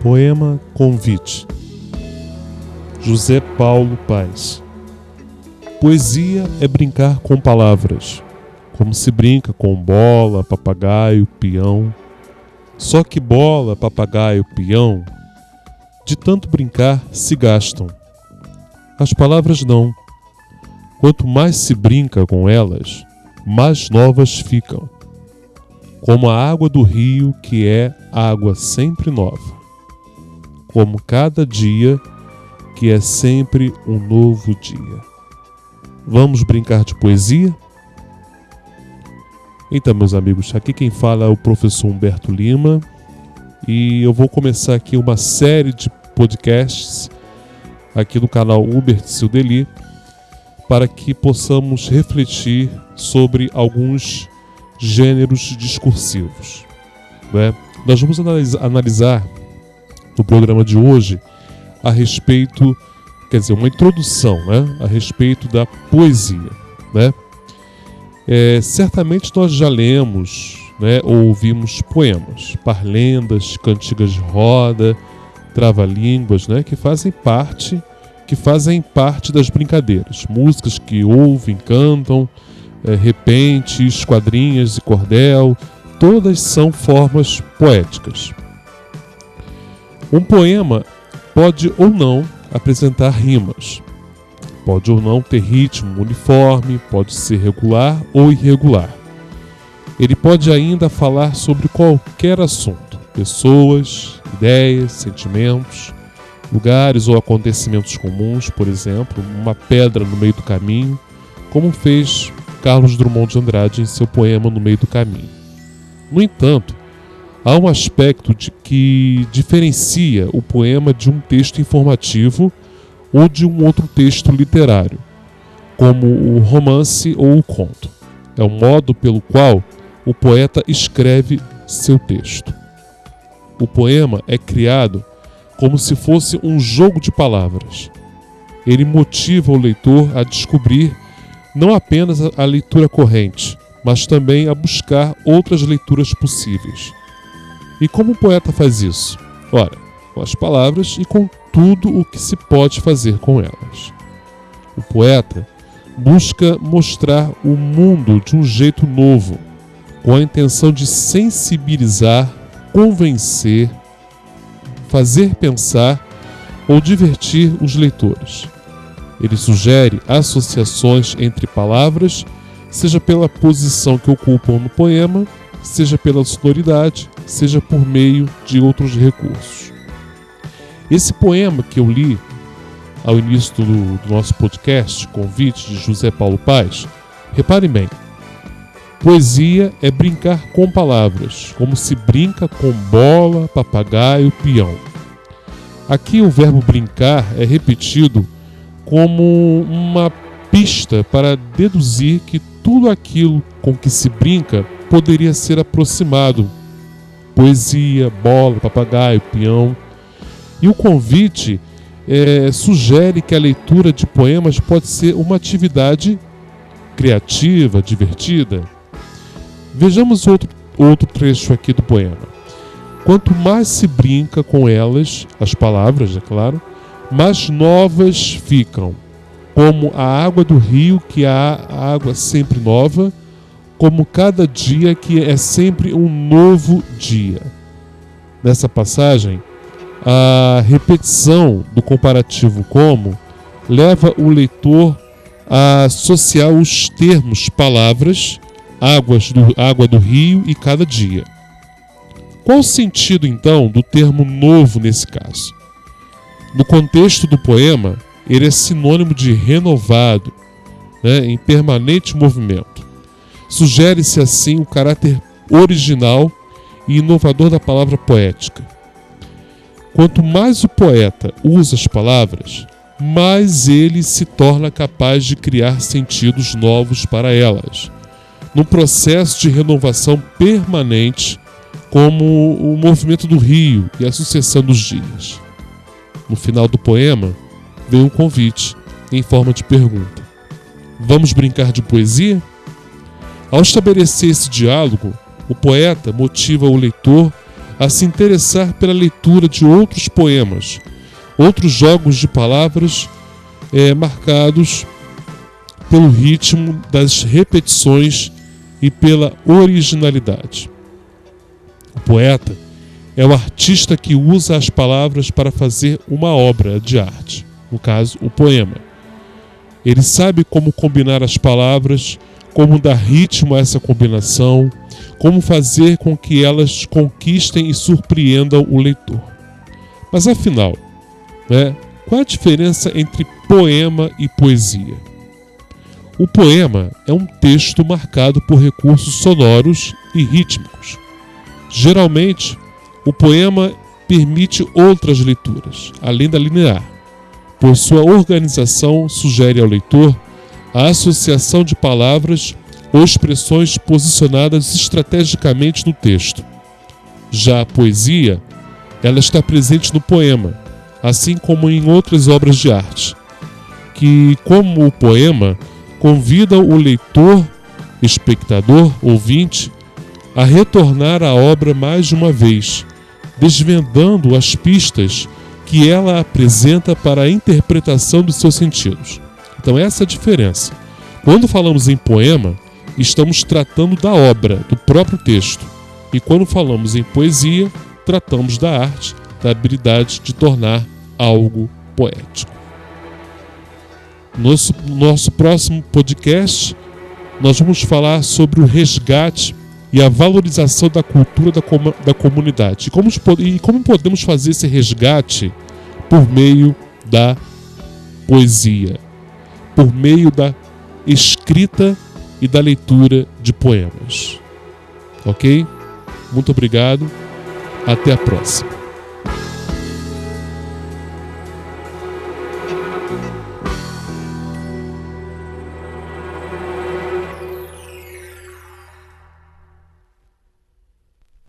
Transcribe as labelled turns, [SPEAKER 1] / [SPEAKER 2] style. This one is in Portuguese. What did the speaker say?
[SPEAKER 1] Poema Convite, José Paulo Paes. Poesia é brincar com palavras, como se brinca com bola, papagaio, peão. Só que bola, papagaio, peão, de tanto brincar se gastam. As palavras não. Quanto mais se brinca com elas, mais novas ficam. Como a água do rio, que é água sempre nova. Como cada dia, que é sempre um novo dia. Vamos brincar de poesia? Então, meus amigos, aqui quem fala é o professor Humberto Lima e eu vou começar aqui uma série de podcasts aqui no canal Hubert Sildeli para que possamos refletir sobre alguns gêneros discursivos, né? Nós vamos analisar no programa de hoje a respeito, uma introdução, né, a respeito da poesia, né? Certamente nós já lemos, né, ou ouvimos poemas, parlendas, cantigas de roda, trava-línguas, né, que fazem parte das brincadeiras, músicas que ouvem, cantam, repentes, quadrinhas e cordel, todas são formas poéticas. Um poema pode ou não apresentar rimas, pode ou não ter ritmo uniforme, pode ser regular ou irregular. Ele pode ainda falar sobre qualquer assunto, pessoas, ideias, sentimentos, lugares ou acontecimentos comuns, por exemplo, uma pedra no meio do caminho, como fez Carlos Drummond de Andrade em seu poema No Meio do Caminho. No entanto, há um aspecto que diferencia o poema de um texto informativo ou de um outro texto literário, como o romance ou o conto. É o modo pelo qual o poeta escreve seu texto. O poema é criado como se fosse um jogo de palavras. Ele motiva o leitor a descobrir não apenas a leitura corrente, mas também a buscar outras leituras possíveis. E como o poeta faz isso? Ora, com as palavras e com tudo o que se pode fazer com elas. O poeta busca mostrar o mundo de um jeito novo, com a intenção de sensibilizar, convencer, fazer pensar ou divertir os leitores. Ele sugere associações entre palavras, seja pela posição que ocupam no poema, seja pela sonoridade, seja por meio de outros recursos. Esse poema que eu li ao início do nosso podcast, Convite, de José Paulo Paes, reparem bem, poesia é brincar com palavras, como se brinca com bola, papagaio, peão. Aqui o verbo brincar é repetido como uma pista para deduzir que tudo aquilo com que se brinca poderia ser aproximado. Poesia, bola, papagaio, peão. E o convite sugere que a leitura de poemas pode ser uma atividade criativa, divertida. Vejamos outro trecho aqui do poema. Quanto mais se brinca com elas, as palavras, é claro, mais novas ficam, como a água do rio, que há água sempre nova, como cada dia que é sempre um novo dia. Nessa passagem, a repetição do comparativo como leva o leitor a associar os termos palavras, água do rio e cada dia. Qual o sentido, então, do termo novo nesse caso? No contexto do poema, ele é sinônimo de renovado, né, em permanente movimento. Sugere-se assim o caráter original e inovador da palavra poética. Quanto mais o poeta usa as palavras, mais ele se torna capaz de criar sentidos novos para elas, num processo de renovação permanente, como o movimento do rio e a sucessão dos dias. No final do poema, vem um convite em forma de pergunta. Vamos brincar de poesia? Ao estabelecer esse diálogo, o poeta motiva o leitor a se interessar pela leitura de outros poemas, outros jogos de palavras marcados pelo ritmo das repetições e pela originalidade. O poeta é o artista que usa as palavras para fazer uma obra de arte, no caso, o poema. Ele sabe como combinar as palavras, como dar ritmo a essa combinação, como fazer com que elas conquistem e surpreendam o leitor. Mas afinal, qual a diferença entre poema e poesia? O poema é um texto marcado por recursos sonoros e rítmicos. Geralmente, o poema permite outras leituras, além da linear, pois sua organização sugere ao leitor a associação de palavras ou expressões posicionadas estrategicamente no texto. Já a poesia, ela está presente no poema, assim como em outras obras de arte, que, como o poema, convidam o leitor, espectador, ouvinte, a retornar à obra mais de uma vez, desvendando as pistas que ela apresenta para a interpretação dos seus sentidos. Então essa é a diferença. Quando falamos em poema, estamos tratando da obra, do próprio texto. E quando falamos em poesia, tratamos da arte, da habilidade de tornar algo poético. Nosso próximo podcast, nós vamos falar sobre o resgate e a valorização da cultura da comunidade. E como podemos fazer esse resgate por meio da poesia, por meio da escrita e da leitura de poemas. Ok? Muito obrigado. Até a próxima.